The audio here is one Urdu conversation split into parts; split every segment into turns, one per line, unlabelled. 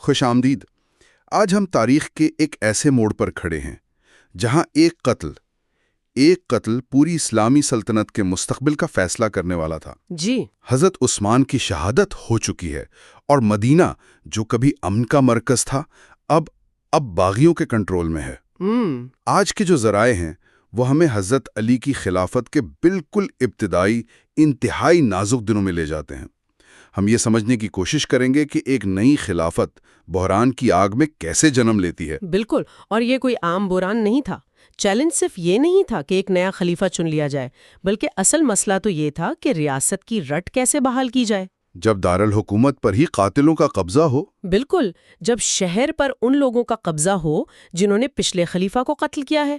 خوش آمدید۔ آج ہم تاریخ کے ایک ایسے موڑ پر کھڑے ہیں جہاں ایک قتل پوری اسلامی سلطنت کے مستقبل کا فیصلہ کرنے والا تھا۔
جی،
حضرت عثمان کی شہادت ہو چکی ہے اور مدینہ جو کبھی امن کا مرکز تھا اب باغیوں کے کنٹرول میں ہے۔ آج کے جو ذرائع ہیں وہ ہمیں حضرت علی کی خلافت کے بالکل ابتدائی انتہائی نازک دنوں میں لے جاتے ہیں۔ ہم یہ سمجھنے کی کوشش کریں گے کہ ایک نئی خلافت بحران کی آگ میں کیسے جنم لیتی ہے۔
بالکل، اور یہ کوئی عام بحران نہیں تھا۔ چیلنج صرف یہ نہیں تھا کہ ایک نیا خلیفہ چن لیا جائے، بلکہ اصل مسئلہ تو یہ تھا کہ ریاست کی رٹ کیسے بحال کی جائے
جب دارالحکومت پر ہی قاتلوں کا قبضہ ہو۔
بالکل، جب شہر پر ان لوگوں کا قبضہ ہو جنہوں نے پچھلے خلیفہ کو قتل کیا ہے۔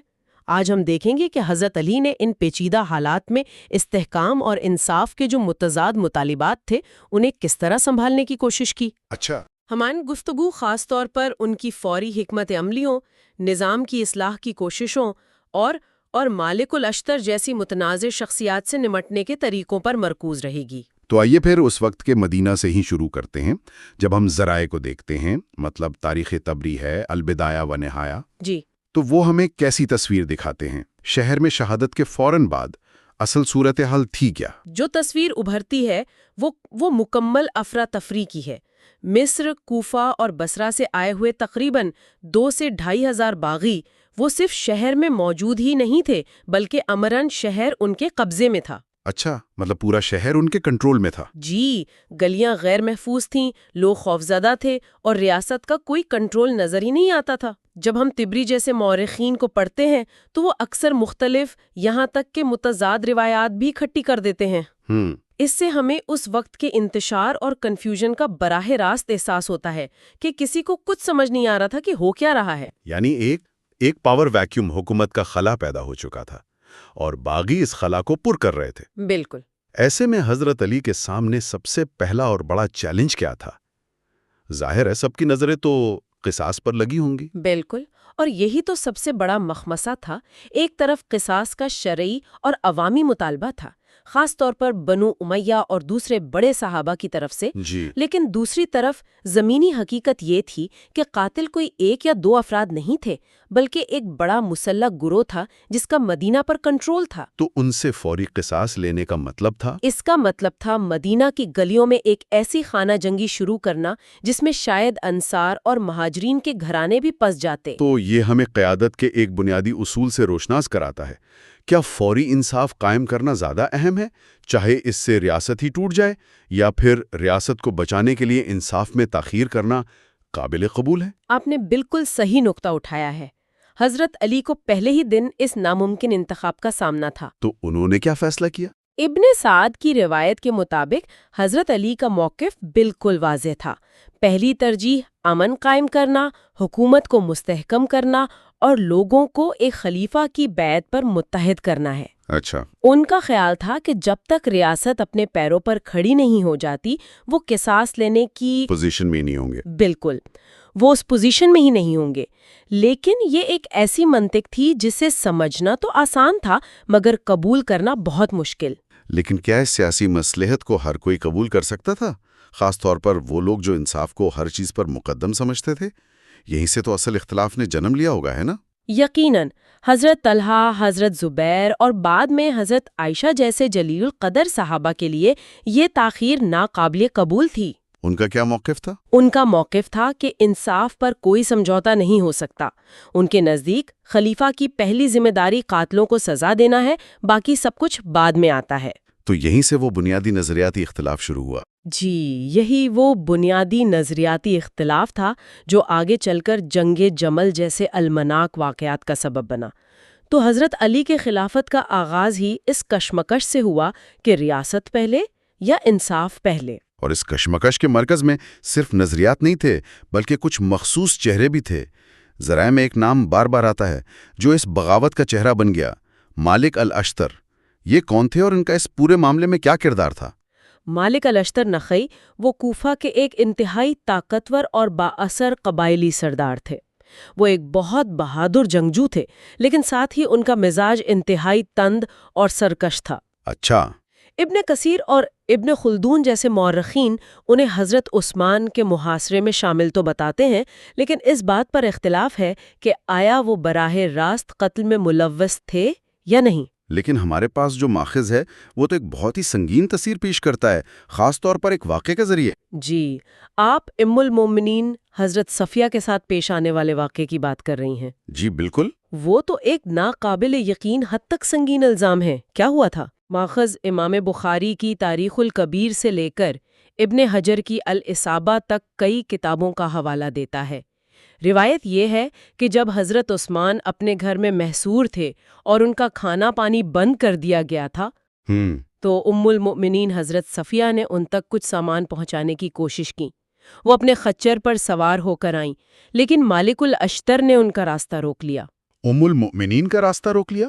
آج ہم دیکھیں گے کہ حضرت علی نے ان پیچیدہ حالات میں استحکام اور انصاف کے جو متضاد مطالبات تھے انہیں کس طرح سنبھالنے کی کوشش کی۔
اچھا،
ہماری گفتگو خاص طور پر ان کی فوری حکمت عملیوں، نظام کی اصلاح کی کوششوں اور مالک الاشتر جیسی متنازع شخصیات سے نمٹنے کے طریقوں پر مرکوز رہے گی۔
تو آئیے پھر اس وقت کے مدینہ سے ہی شروع کرتے ہیں جب ہم ذرائع کو دیکھتے ہیں، مطلب تاریخ تبری ہے، البدایہ و نہایہ۔
جی،
تو وہ ہمیں کیسی تصویر دکھاتے ہیں؟ شہر میں شہادت کے فوراً بعد اصل صورتحال تھی کیا؟
جو تصویر ابھرتی ہے وہ مکمل افراتفری کی ہے۔ مصر، کوفہ اور بصرہ سے آئے ہوئے تقریباً 2 سے 2,500 باغی وہ صرف شہر میں موجود ہی نہیں تھے بلکہ امراً شہر ان کے قبضے میں تھا۔
اچھا، مطلب پورا شہر ان کے کنٹرول میں تھا۔
جی، گلیاں غیر محفوظ تھیں، لوگ خوفزدہ تھے اور ریاست کا کوئی کنٹرول نظر ہی نہیں آتا تھا۔ جب ہم طبری جیسے مورخین کو پڑھتے ہیں تو وہ اکثر مختلف یہاں تک کہ متضاد روایات بھی اکٹھی کر دیتے ہیں۔ اس سے ہمیں اس وقت کے انتشار اور کنفیوژن کا براہ راست احساس ہوتا ہے کہ کسی کو کچھ سمجھ نہیں آ رہا تھا کہ ہو کیا رہا ہے۔
یعنی ایک پاور ویکیوم حکومت کا خلا پیدا ہو چکا تھا اور باغی اس خلا کو پر کر رہے تھے۔
بالکل۔
ایسے میں حضرت علی کے سامنے سب سے پہلا اور بڑا چیلنج کیا تھا؟ ظاہر ہے سب کی نظریں تو قصاص پر لگی ہوں گی۔
بالکل، اور یہی تو سب سے بڑا مخمصہ تھا۔ ایک طرف قصاص کا شرعی اور عوامی مطالبہ تھا، خاص طور پر بنو امیہ اور دوسرے بڑے صحابہ کی طرف سے، لیکن دوسری طرف زمینی حقیقت یہ تھی کہ قاتل کوئی 1 یا 2 افراد نہیں تھے بلکہ ایک بڑا مسلح گروہ تھا جس کا مدینہ پر کنٹرول تھا۔
تو ان سے فوری قصاص لینے کا مطلب تھا؟
اس کا مطلب تھا مدینہ کی گلیوں میں ایک ایسی خانہ جنگی شروع کرنا جس میں شاید انصار اور مہاجرین کے گھرانے بھی پس جاتے۔
تو یہ ہمیں قیادت کے ایک بنیادی اصول سے روشناس کراتا ہے۔ کیا فوری انصاف قائم کرنا زیادہ اہم ہے، چاہے اس سے ریاست ہی ٹوٹ جائے، یا پھر ریاست کو بچانے کے لیے انصاف میں تاخیر کرنا قابل قبول ہے؟
آپ نے بالکل صحیح نقطہ اٹھایا ہے۔ حضرت علی کو پہلے ہی دن اس ناممکن انتخاب کا سامنا تھا۔
تو انہوں نے کیا فیصلہ کیا؟
ابن سعد کی روایت کے مطابق حضرت علی کا موقف بالکل واضح تھا۔ پہلی ترجیح امن قائم کرنا، حکومت کو مستحکم کرنا اور لوگوں کو ایک خلیفہ کی بیعت پر متحد کرنا ہے۔
اچھا،
ان کا خیال تھا کہ جب تک ریاست اپنے پیروں پر کھڑی نہیں ہو جاتی وہ قصاص لینے کی
پوزیشن میں نہیں ہوں گے۔
بالکل، وہ اس پوزیشن میں ہی نہیں ہوں گے۔ لیکن یہ ایک ایسی منطق تھی جسے سمجھنا تو آسان تھا مگر قبول کرنا بہت مشکل۔
لیکن کیا اس سیاسی مصلحت کو ہر کوئی قبول کر سکتا تھا، خاص طور پر وہ لوگ جو انصاف کو ہر چیز پر مقدم سمجھتے تھے؟ یہیں سے تو اصل اختلاف نے جنم لیا ہوگا، ہے نا؟
یقیناً حضرت طلحہ، حضرت زبیر اور بعد میں حضرت عائشہ جیسے جلیل القدر صحابہ کے لیے یہ تاخیر ناقابل قبول تھی۔
ان کا کیا موقف تھا؟
ان کا موقف تھا کہ انصاف پر کوئی سمجھوتا نہیں ہو سکتا۔ ان کے نزدیک خلیفہ کی پہلی ذمہ داری قاتلوں کو سزا دینا ہے، باقی سب کچھ بعد میں آتا ہے۔
تو یہیں سے وہ بنیادی نظریاتی اختلاف شروع ہوا۔
جی، یہی وہ بنیادی نظریاتی اختلاف تھا جو آگے چل کر جنگ جمل جیسے المناک واقعات کا سبب بنا۔ تو حضرت علی کے خلافت کا آغاز ہی اس کشمکش سے ہوا کہ ریاست پہلے یا انصاف پہلے۔
اور اس کشمکش کے مرکز میں صرف نظریات نہیں تھے بلکہ کچھ مخصوص چہرے بھی تھے۔ ذرائع میں ایک نام بار بار آتا ہے جو اس بغاوت کا چہرہ بن گیا، مالک الاشتر۔ یہ کون تھے اور ان کا اس پورے معاملے میں کیا کردار تھا؟
مالک الاشتر نخعی وہ کوفہ کے ایک انتہائی طاقتور اور با اثر قبائلی سردار تھے۔ وہ ایک بہت بہادر جنگجو تھے لیکن ساتھ ہی ان کا مزاج انتہائی تند اور سرکش تھا۔
اچھا،
ابن کثیر اور ابن خلدون جیسے مورخین انہیں حضرت عثمان کے محاصرے میں شامل تو بتاتے ہیں، لیکن اس بات پر اختلاف ہے کہ آیا وہ براہ راست قتل میں ملوث تھے یا نہیں۔
لیکن ہمارے پاس جو ماخذ ہے وہ تو ایک بہت ہی سنگین تصویر پیش کرتا ہے، خاص طور پر ایک واقعے کے ذریعے۔
جی، آپ ام المومنین حضرت صفیہ کے ساتھ پیش آنے والے واقعے کی بات کر رہی ہیں۔
جی بالکل۔
وہ تو ایک ناقابل یقین حد تک سنگین الزام ہے۔ کیا ہوا تھا؟ ماخذ امام بخاری کی تاریخ الکبیر سے لے کر ابن حجر کی الاصابہ تک کئی کتابوں کا حوالہ دیتا ہے۔ روایت یہ ہے کہ جب حضرت عثمان اپنے گھر میں محصور تھے اور ان کا کھانا پانی بند کر دیا گیا تھا تو ام المؤمنین حضرت صفیہ نے ان تک کچھ سامان پہنچانے کی کوشش کی۔ وہ اپنے خچر پر سوار ہو کر آئیں، لیکن مالک الاشتر نے ان کا راستہ روک لیا۔
ام المؤمنین کا راستہ روک لیا؟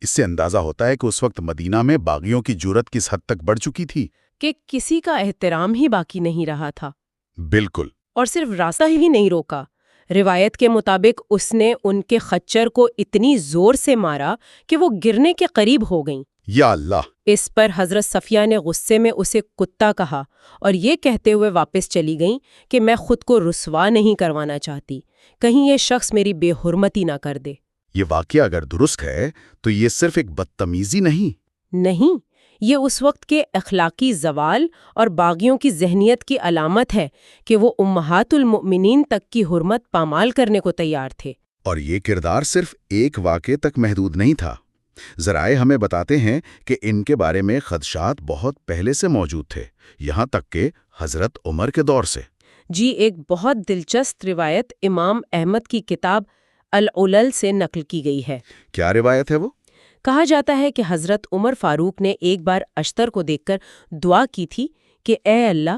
اس سے اندازہ ہوتا ہے کہ اس وقت مدینہ میں باغیوں کی جرأت کس حد تک بڑھ چکی تھی
کہ کسی کا احترام ہی باقی نہیں رہا تھا۔
بالکل۔
اور صرف راستہ ہی نہیں روکا، روایت کے مطابق اس نے ان کے خچر کو اتنی زور سے مارا کہ وہ گرنے کے قریب ہو گئیں۔
یا اللہ!
اس پر حضرت صفیہ نے غصے میں اسے کتا کہا اور یہ کہتے ہوئے واپس چلی گئیں کہ میں خود کو رسوا نہیں کروانا چاہتی، کہیں یہ شخص میری بے حرمتی نہ کر دے۔
یہ واقعہ اگر درست ہے تو یہ صرف ایک بدتمیزی نہیں،
یہ اس وقت کے اخلاقی زوال اور باغیوں کی ذہنیت کی علامت ہے کہ وہ امہات المؤمنین تک کی حرمت پامال کرنے کو تیار تھے۔
اور یہ کردار صرف ایک واقعے تک محدود نہیں تھا۔ ذرائع ہمیں بتاتے ہیں کہ ان کے بارے میں خدشات بہت پہلے سے موجود تھے، یہاں تک کہ حضرت عمر کے دور سے۔
جی، ایک بہت دلچسپ روایت امام احمد کی کتاب العلل سے نقل کی گئی ہے۔
کیا روایت ہے وہ؟
کہا جاتا ہے کہ حضرت عمر فاروق نے ایک بار اشتر کو دیکھ کر دعا کی تھی کہ اے اللہ،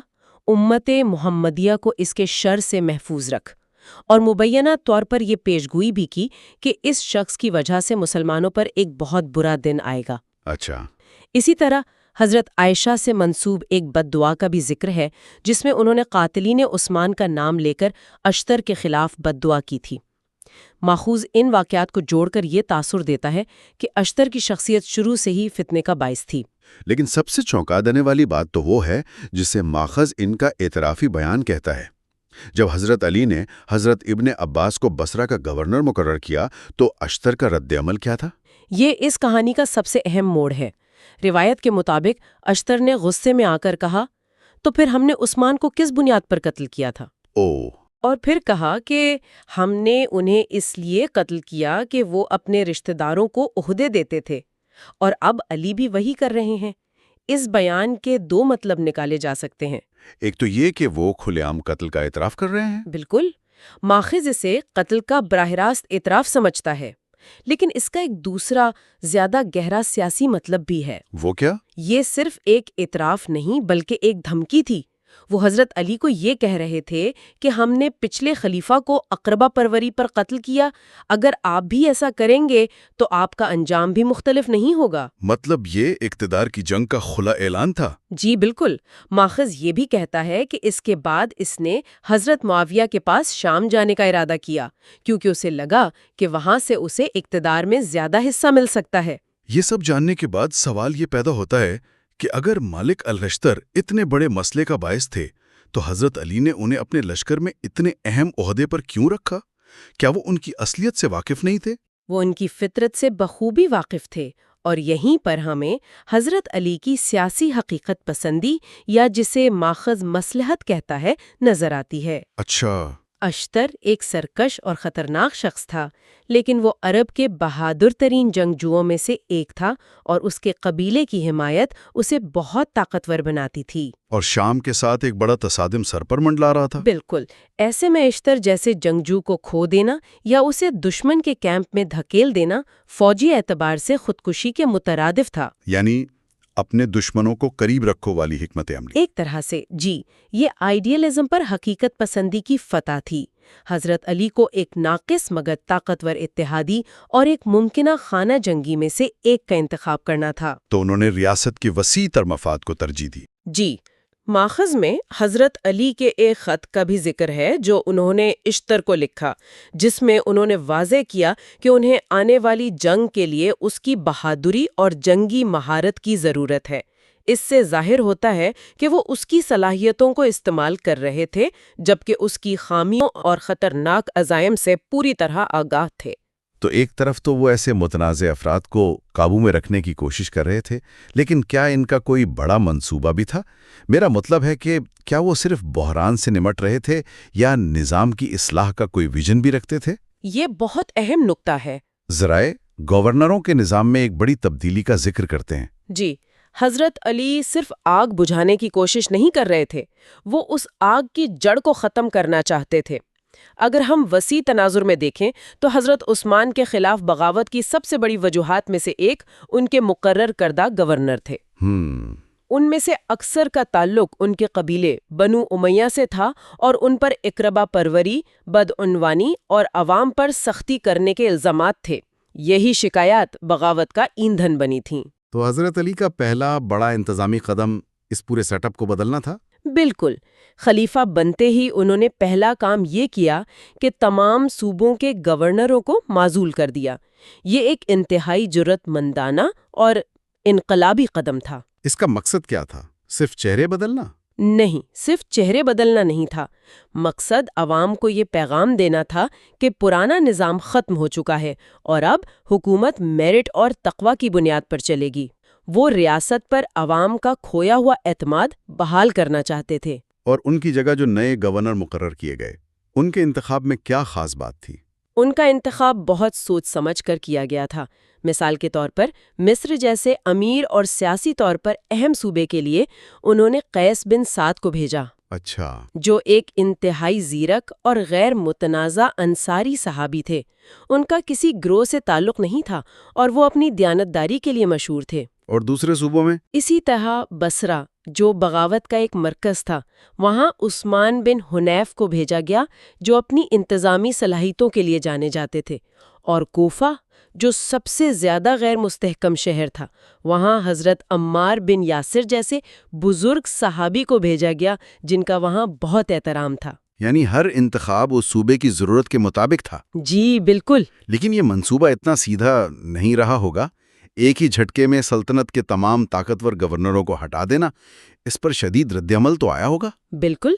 امت محمدیہ کو اس کے شر سے محفوظ رکھ، اور مبینہ طور پر یہ پیشگوئی بھی کی کہ اس شخص کی وجہ سے مسلمانوں پر ایک بہت برا دن آئے گا۔
اچھا۔
اسی طرح حضرت عائشہ سے منسوب ایک بد دعا کا بھی ذکر ہے جس میں انہوں نے قاتلین عثمان کا نام لے کر اشتر کے خلاف بد دعا کی تھی۔ ماخوذ ان واقعات کو جوڑ کر یہ تاثر دیتا ہے کہ اشتر کی شخصیت شروع سے ہی فتنے کا باعث تھی۔
لیکن سب سے چونکا دینے والی بات تو وہ ہے جسے ماخذ ان کا اعترافی بیان کہتا ہے۔ جب حضرت علی نے حضرت ابن عباس کو بصرہ کا گورنر مقرر کیا تو اشتر کا رد عمل کیا تھا؟
یہ اس کہانی کا سب سے اہم موڑ ہے۔ روایت کے مطابق اشتر نے غصے میں آ کر کہا، تو پھر ہم نے عثمان کو کس بنیاد پر قتل کیا تھا؟ اور پھر کہا کہ ہم نے انہیں اس لیے قتل کیا کہ وہ اپنے رشتہ داروں کو عہدے دیتے تھے، اور اب علی بھی وہی کر رہے ہیں۔ اس بیان کے دو مطلب نکالے جا سکتے ہیں۔
ایک تو یہ کہ وہ کھلے عام قتل کا اعتراف کر رہے ہیں۔
بالکل، ماخذ اسے قتل کا براہ راست اعتراف سمجھتا ہے، لیکن اس کا ایک دوسرا زیادہ گہرا سیاسی مطلب بھی ہے۔
وہ کیا؟ یہ
صرف ایک اعتراف نہیں بلکہ ایک دھمکی تھی۔ وہ حضرت علی کو یہ کہہ رہے تھے کہ ہم نے پچھلے خلیفہ کو اقربا پروری پر قتل کیا، اگر آپ بھی ایسا کریں گے تو آپ کا انجام بھی مختلف نہیں ہوگا۔
مطلب یہ اقتدار کی جنگ کا کھلا اعلان تھا؟
جی بالکل۔ ماخذ یہ بھی کہتا ہے کہ اس کے بعد اس نے حضرت معاویہ کے پاس شام جانے کا ارادہ کیا، کیونکہ اسے لگا کہ وہاں سے اسے اقتدار میں زیادہ حصہ مل سکتا ہے۔
یہ سب جاننے کے بعد سوال یہ پیدا ہوتا ہے کہ اگر مالک الاشتر اتنے بڑے مسئلے کا باعث تھے تو حضرت علی نے انہیں اپنے لشکر میں اتنے اہم عہدے پر کیوں رکھا؟ کیا وہ ان کی اصلیت سے واقف نہیں تھے؟
وہ ان کی فطرت سے بخوبی واقف تھے، اور یہیں پر ہمیں حضرت علی کی سیاسی حقیقت پسندی یا جسے ماخذ مصلحت کہتا ہے نظر آتی ہے۔
اچھا۔
اشتر ایک سرکش اور خطرناک شخص تھا، لیکن وہ عرب کے بہادر ترین جنگجوؤں میں سے ایک تھا، اور اس کے قبیلے کی حمایت اسے بہت طاقتور بناتی تھی۔
اور شام کے ساتھ ایک بڑا تصادم سر پر منڈلا رہا تھا۔
بالکل، ایسے میں اشتر جیسے جنگجو کو کھو دینا یا اسے دشمن کے کیمپ میں دھکیل دینا فوجی اعتبار سے خودکشی کے مترادف تھا۔
یعنی اپنے دشمنوں کو قریب رکھو والی حکمت عملی۔
ایک طرح سے جی، یہ آئیڈیلزم پر حقیقت پسندی کی فتح تھی۔ حضرت علی کو ایک ناقص مگر طاقتور اتحادی اور ایک ممکنہ خانہ جنگی میں سے ایک کا انتخاب کرنا تھا۔
تو انہوں نے ریاست کی وسیع تر مفاد کو ترجیح دی۔
جی، ماخذ میں حضرت علی کے ایک خط کا بھی ذکر ہے جو انہوں نے اشتر کو لکھا، جس میں انہوں نے واضح کیا کہ انہیں آنے والی جنگ کے لیے اس کی بہادری اور جنگی مہارت کی ضرورت ہے۔ اس سے ظاہر ہوتا ہے کہ وہ اس کی صلاحیتوں کو استعمال کر رہے تھے جبکہ اس کی خامیوں اور خطرناک عزائم سے پوری طرح آگاہ تھے۔
تو ایک طرف تو وہ ایسے متنازع افراد کو قابو میں رکھنے کی کوشش کر رہے تھے، لیکن کیا ان کا کوئی بڑا منصوبہ بھی تھا؟ میرا مطلب ہے کہ کیا وہ صرف بحران سے نمٹ رہے تھے یا نظام کی اصلاح کا کوئی ویژن بھی رکھتے تھے؟
یہ بہت اہم نقطہ ہے۔
ذرائع گورنروں کے نظام میں ایک بڑی تبدیلی کا ذکر کرتے ہیں۔
جی، حضرت علی صرف آگ بجھانے کی کوشش نہیں کر رہے تھے، وہ اس آگ کی جڑ کو ختم کرنا چاہتے تھے۔ اگر ہم وسیع تناظر میں دیکھیں تو حضرت عثمان کے خلاف بغاوت کی سب سے بڑی وجوہات میں سے ایک ان کے مقرر کردہ گورنر تھے۔ ان میں سے اکثر کا تعلق ان کے قبیلے بنو امیہ سے تھا اور ان پر اقربا پروری، بدعنوانی اور عوام پر سختی کرنے کے الزامات تھے۔ یہی شکایات بغاوت کا ایندھن بنی تھیں۔
تو حضرت علی کا پہلا بڑا انتظامی قدم اس پورے سیٹ اپ کو بدلنا تھا؟
بالکل، خلیفہ بنتے ہی انہوں نے پہلا کام یہ کیا کہ تمام صوبوں کے گورنروں کو معزول کر دیا۔ یہ ایک انتہائی جرأت مندانہ اور انقلابی قدم تھا۔
اس کا مقصد کیا تھا؟ صرف چہرے بدلنا؟
نہیں، صرف چہرے بدلنا نہیں تھا۔ مقصد عوام کو یہ پیغام دینا تھا کہ پرانا نظام ختم ہو چکا ہے اور اب حکومت میرٹ اور تقوی کی بنیاد پر چلے گی۔ وہ ریاست پر عوام کا کھویا ہوا اعتماد بحال کرنا چاہتے تھے۔
اور ان کی جگہ جو نئے گورنر مقرر کیے گئے، ان کے انتخاب میں کیا خاص بات تھی؟
ان کا انتخاب بہت سوچ سمجھ کر کیا گیا تھا۔ مثال کے طور پر مصر جیسے امیر اور سیاسی طور پر اہم صوبے کے لیے انہوں نے قیس بن سعد کو بھیجا۔
اچھا۔
جو ایک انتہائی زیرک اور غیر متنازع انصاری صحابی تھے۔ ان کا کسی گروہ سے تعلق نہیں تھا اور وہ اپنی دیانتداری کے لیے مشہور تھے۔
اور دوسرے صوبوں میں؟
اسی طرح بصرہ، جو بغاوت کا ایک مرکز تھا، وہاں عثمان بن حنیف کو بھیجا گیا جو اپنی انتظامی صلاحیتوں کے لیے جانے جاتے تھے۔ اور کوفہ، جو سب سے زیادہ غیر مستحکم شہر تھا، وہاں حضرت عمار بن یاسر جیسے بزرگ صحابی کو بھیجا گیا جن کا وہاں بہت احترام تھا۔
یعنی ہر انتخاب اس صوبے کی ضرورت کے مطابق تھا۔
جی بالکل۔
لیکن یہ منصوبہ اتنا سیدھا نہیں رہا ہوگا۔ ایک ہی جھٹکے میں سلطنت کے تمام طاقتور گورنروں کو ہٹا دینا، اس پر شدید رد عمل تو آیا ہوگا۔
بالکل،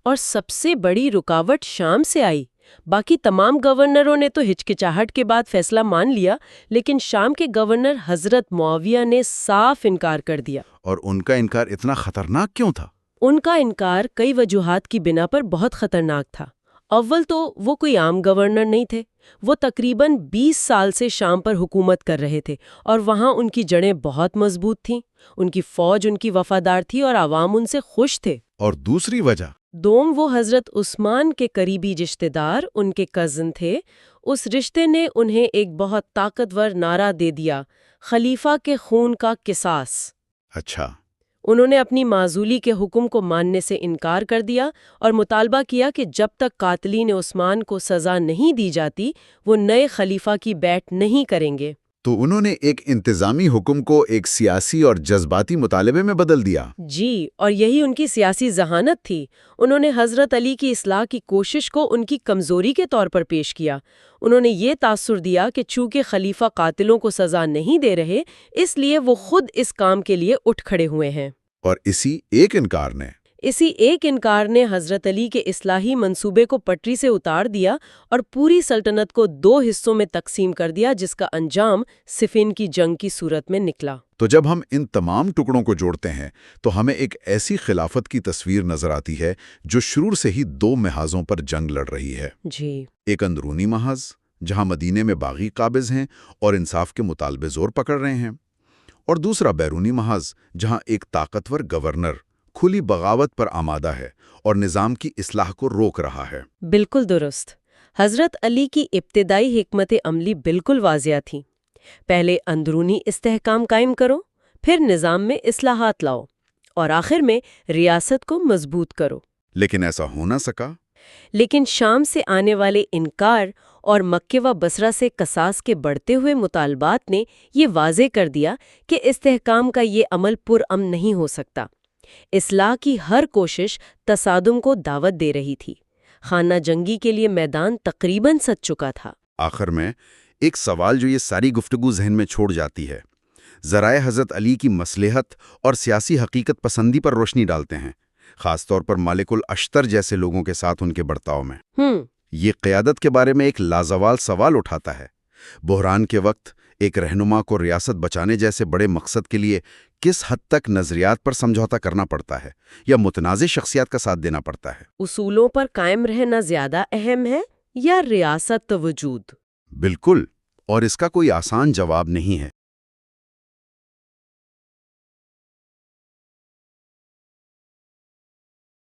اور سب سے بڑی رکاوٹ شام سے آئی۔ باقی تمام گورنروں نے تو ہچکچاہٹ کے بعد فیصلہ مان لیا، لیکن شام کے گورنر حضرت معاویہ نے صاف انکار کر دیا۔
اور ان کا انکار اتنا خطرناک کیوں تھا؟
ان کا انکار کئی وجوہات کی بنا پر بہت خطرناک تھا۔ اول تو وہ کوئی عام گورنر نہیں تھے، وہ تقریباً 20 سال سے شام پر حکومت کر رہے تھے اور وہاں ان کی جڑیں بہت مضبوط تھیں، ان کی فوج ان کی وفادار تھی اور عوام ان سے خوش تھے۔
اور دوسری وجہ؟
دوم، وہ حضرت عثمان کے قریبی رشتہ دار ان کے کزن تھے۔ اس رشتے نے انہیں ایک بہت طاقتور نعرہ دے دیا، خلیفہ کے خون کا قصاص۔
اچھا۔
انہوں نے اپنی معزولی کے حکم کو ماننے سے انکار کر دیا اور مطالبہ کیا کہ جب تک قاتلین عثمان کو سزا نہیں دی جاتی وہ نئے خلیفہ کی بیعت نہیں کریں گے۔
تو انہوں نے ایک انتظامی حکم کو ایک سیاسی اور جذباتی مطالبے میں بدل دیا۔
جی، اور یہی ان کی سیاسی ذہانت تھی۔ انہوں نے حضرت علی کی اصلاح کی کوشش کو ان کی کمزوری کے طور پر پیش کیا۔ انہوں نے یہ تاثر دیا کہ چونکہ خلیفہ قاتلوں کو سزا نہیں دے رہے، اس لیے وہ خود اس کام کے لیے اٹھ کھڑے ہوئے ہیں۔
اور اسی ایک انکار نے حضرت علی کے اصلاحی منصوبے کو پٹری سے اتار دیا اور پوری سلطنت کو 2 حصوں میں تقسیم کر دیا، جس کا انجام صفین کی جنگ کی صورت میں نکلا۔ تو جب ہم ان تمام ٹکڑوں کو جوڑتے ہیں تو ہمیں ایک ایسی خلافت کی تصویر نظر آتی ہے جو شروع سے ہی 2 محاذوں پر جنگ لڑ رہی ہے۔
جی،
ایک اندرونی محاذ جہاں مدینے میں باغی قابض ہیں اور انصاف کے مطالبے زور پکڑ رہے ہیں، اور دوسرا بیرونی محاذ جہاں ایک طاقتور گورنر کھلی بغاوت پر آمادہ ہے اور نظام کی اصلاح کو روک رہا ہے۔
بالکل درست۔ حضرت علی کی ابتدائی حکمت عملی بالکل واضح تھی۔ پہلے اندرونی استحکام قائم کرو، پھر نظام میں اصلاحات لاؤ، اور آخر میں ریاست کو مضبوط کرو۔
لیکن ایسا ہو نہ سکا۔
لیکن شام سے آنے والے انکار اور مکہ و بصرہ سے قصاص کے بڑھتے ہوئے مطالبات نے یہ واضح کر دیا کہ استحکام کا یہ عمل پرامن نہیں ہو سکتا۔ اصلاح کی ہر کوشش تصادم کو دعوت دے رہی تھی۔ خانہ جنگی کے لیے میدان تقریباً سج چکا تھا۔
آخر میں ایک سوال جو یہ ساری گفتگو ذہن میں چھوڑ جاتی ہے،
ذرائع حضرت علی کی مصلحت اور سیاسی حقیقت پسندی پر روشنی ڈالتے ہیں، خاص طور پر مالک الاشتر جیسے لوگوں کے ساتھ ان کے برتاؤ میں۔ یہ قیادت کے بارے میں ایک لازوال سوال اٹھاتا ہے۔ بحران کے وقت ایک رہنما کو ریاست بچانے جیسے بڑے مقصد کے لیے کس حد تک نظریات پر سمجھوتا کرنا پڑتا ہے یا متنازع شخصیات کا ساتھ دینا پڑتا ہے؟
اصولوں پر قائم رہنا زیادہ اہم ہے یا ریاست وجود؟
بالکل، اور اس کا کوئی آسان جواب نہیں ہے۔